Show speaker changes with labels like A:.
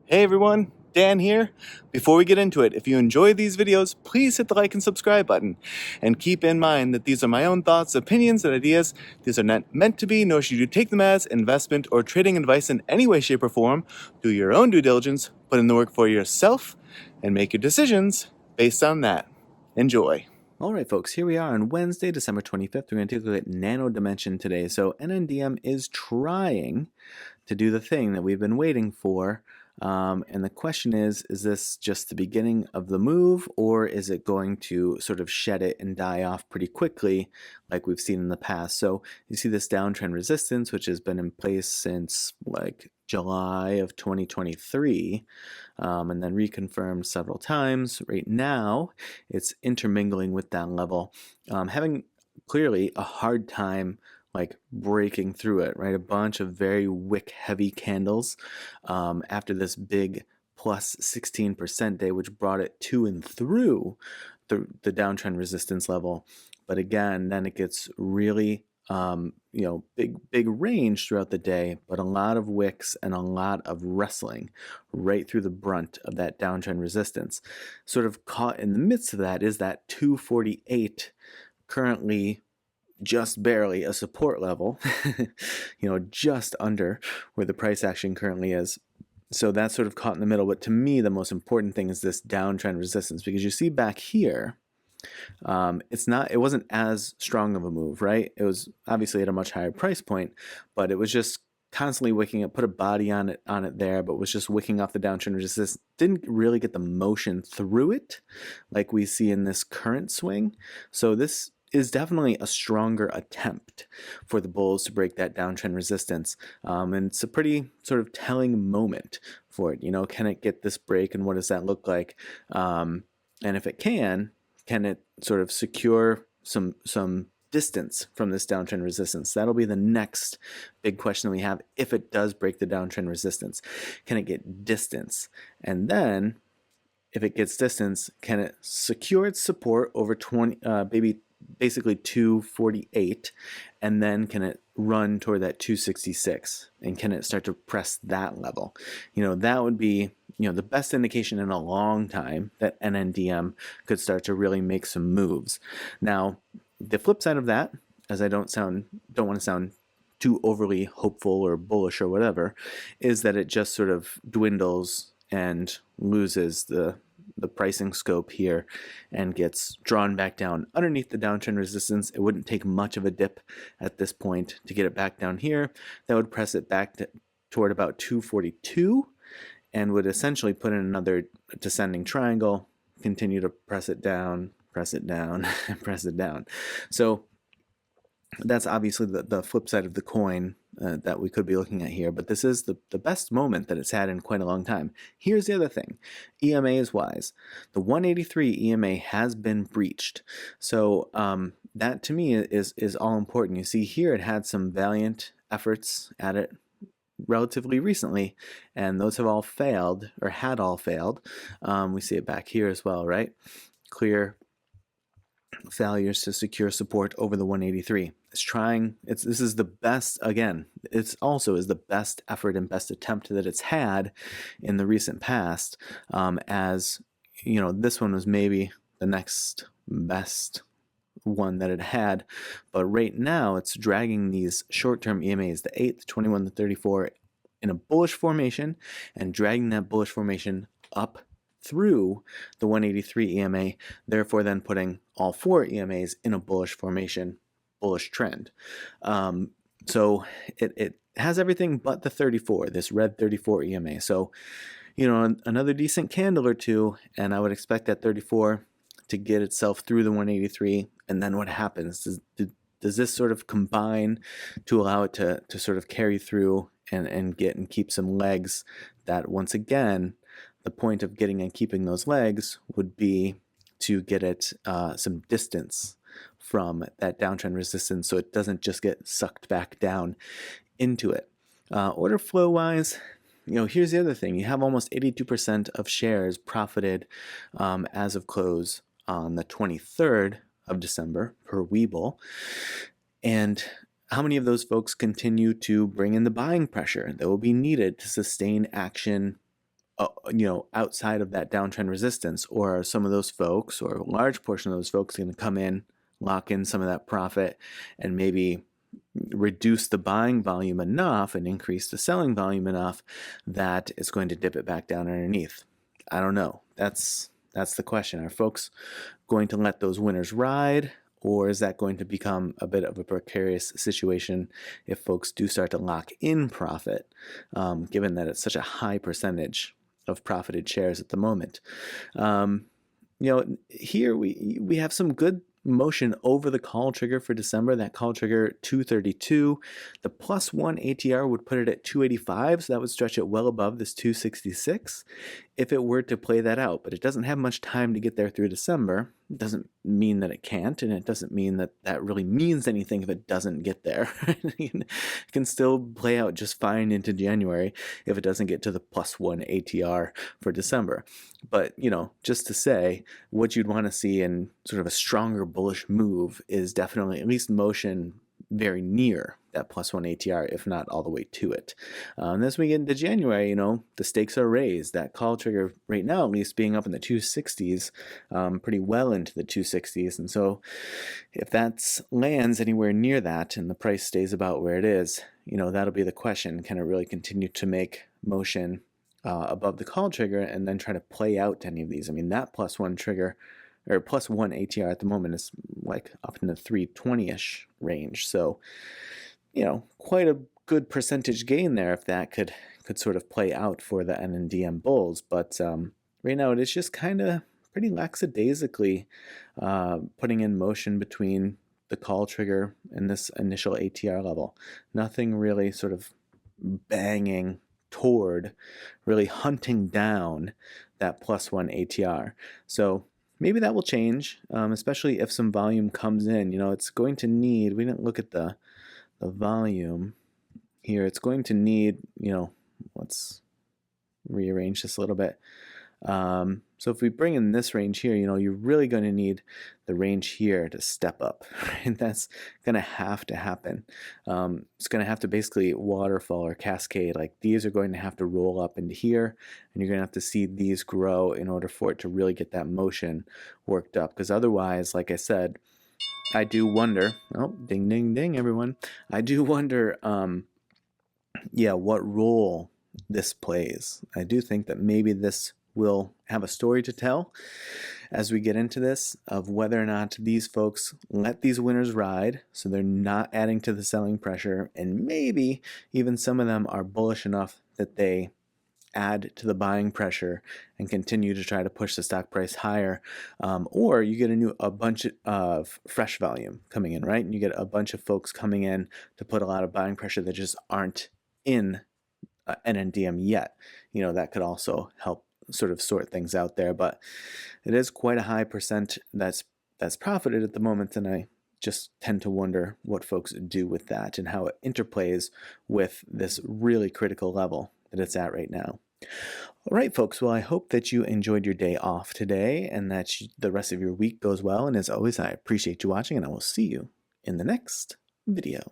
A: Hey everyone, Dan here. Before we get into it, if you enjoy these videos, please hit the like and subscribe button. And keep in mind that these are my own thoughts, opinions, and ideas. These are not meant to be, nor should you take them as investment or trading advice in any way, shape, or form. Do your own due diligence, put in the work for yourself, and make your decisions based on that. Enjoy. All right, folks, here we are on Wednesday, December 25th. We're going to take a look at Nano Dimension today. So NNDM is trying to do the thing that we've been waiting for. And the question is this just the beginning of the move, or is it going to sort of shed it and die off pretty quickly like we've seen in the past? So you see this downtrend resistance, which has been in place since like July of 2023, and then reconfirmed several times. Right now, it's intermingling with that level, having clearly a hard time like breaking through it, right? A bunch of very wick heavy candles after this big plus 16% day, which brought it to and through the downtrend resistance level. But again, then it gets really big range throughout the day, but a lot of wicks and a lot of wrestling right through the brunt of that downtrend resistance. Sort of caught in the midst of that is that 248, currently just barely a support level, just under where the price action currently is. So that's sort of caught in the middle. But to me, the most important thing is this downtrend resistance, because you see back here, it wasn't as strong of a move, right? It was obviously at a much higher price point, but it was just constantly wicking it, put a body on it there, but was just wicking off the downtrend resistance. Didn't really get the motion through it like we see in this current swing. So this is definitely a stronger attempt for the bulls to break that downtrend resistance. And it's a pretty sort of telling moment for it. Can it get this break, and what does that look like? And if it can it sort of secure some distance from this downtrend resistance? That'll be the next big question we have. If it does break the downtrend resistance, can it get distance? And then if it gets distance, can it secure its support over basically 248, and then can it run toward that 266, and can it start to press that level? That would be the best indication in a long time that NNDM could start to really make some moves. Now, the flip side of that, as I don't want to sound too overly hopeful or bullish or whatever, is that it just sort of dwindles and loses the pricing scope here and gets drawn back down underneath the downtrend resistance. It wouldn't take much of a dip at this point to get it back down here. That would press it back toward about 242 and would essentially put in another descending triangle, continue to press it down, and press it down. So that's obviously the flip side of the coin that we could be looking at here, but this is the best moment that it's had in quite a long time. Here's the other thing, EMAs wise, the 183 EMA has been breached. So that to me is all important. You see here it had some valiant efforts at it relatively recently, and those have all failed, or had all failed. We see it back here as well, right? Clear failures to secure support over the 183. This is the best, again, it's also is the best effort and best attempt that it's had in the recent past. As this one was maybe the next best one that it had, but right now it's dragging these short-term EMAs, the 8, the 21, the 34, in a bullish formation, and dragging that bullish formation up through the 183 EMA, therefore then putting all 4 EMAs in a bullish formation, bullish trend. So it has everything but the 34, this red 34 EMA. So, another decent candle or two, and I would expect that 34 to get itself through the 183. And then what happens? Does this sort of combine to allow it to sort of carry through and get and keep some legs that, once again, the point of getting and keeping those legs would be to get it some distance from that downtrend resistance, so it doesn't just get sucked back down into it. Order flow wise, here's the other thing. You have almost 82% of shares profited as of close on the 23rd of December per Webull. And how many of those folks continue to bring in the buying pressure that will be needed to sustain action outside of that downtrend resistance, or are some of those folks, or a large portion of those folks, going to come in, lock in some of that profit, and maybe reduce the buying volume enough and increase the selling volume enough that it's going to dip it back down underneath? I don't know. That's the question. Are folks going to let those winners ride, or is that going to become a bit of a precarious situation if folks do start to lock in profit, given that it's such a high percentage of profited shares at the moment? Here we have some good motion over the call trigger for December. That call trigger 232. The +1 ATR would put it at 285, so that would stretch it well above this 266 if it were to play that out. But it doesn't have much time to get there through December. It doesn't mean that it can't, and it doesn't mean that that really means anything if it doesn't get there. It can still play out just fine into January if it doesn't get to the +1 ATR for December. But, just to say, what you'd want to see in sort of a stronger bullish move is definitely at least motion very near that +1 ATR, if not all the way to it. And as we get into January, the stakes are raised. That call trigger right now, at least being up in the 260s, pretty well into the 260s. And so if that lands anywhere near that and the price stays about where it is, that'll be the question. Can it really continue to make motion above the call trigger and then try to play out any of these? I mean, that +1 trigger or +1 ATR at the moment is like up in the 320-ish range. So, quite a good percentage gain there if that could sort of play out for the NNDM bulls. But right now it is just kind of pretty lackadaisically putting in motion between the call trigger and this initial ATR level. Nothing really sort of banging toward really hunting down that +1 ATR. So maybe that will change, especially if some volume comes in. It's going to need, we didn't look at the volume here. It's going to need, let's rearrange this a little bit. So if we bring in this range here, you're really going to need the range here to step up, right? That's going to have to happen. It's going to have to basically waterfall or cascade. Like these are going to have to roll up into here, and you're going to have to see these grow in order for it to really get that motion worked up. Because otherwise, like I said, I do wonder, oh, ding, ding, ding, everyone. I do wonder, what role this plays. I do think that maybe this will have a story to tell as we get into this of whether or not these folks let these winners ride, so they're not adding to the selling pressure, and maybe even some of them are bullish enough that they add to the buying pressure and continue to try to push the stock price higher, or you get a bunch of fresh volume coming in, right? And you get a bunch of folks coming in to put a lot of buying pressure that just aren't in NNDM yet. That could also help sort of sort things out there, but it is quite a high percent that's profited at the moment, and I just tend to wonder what folks do with that and how it interplays with this really critical level that it's at right now. All right, folks. Well, I hope that you enjoyed your day off today and that the rest of your week goes well. And as always, I appreciate you watching, and I will see you in the next video.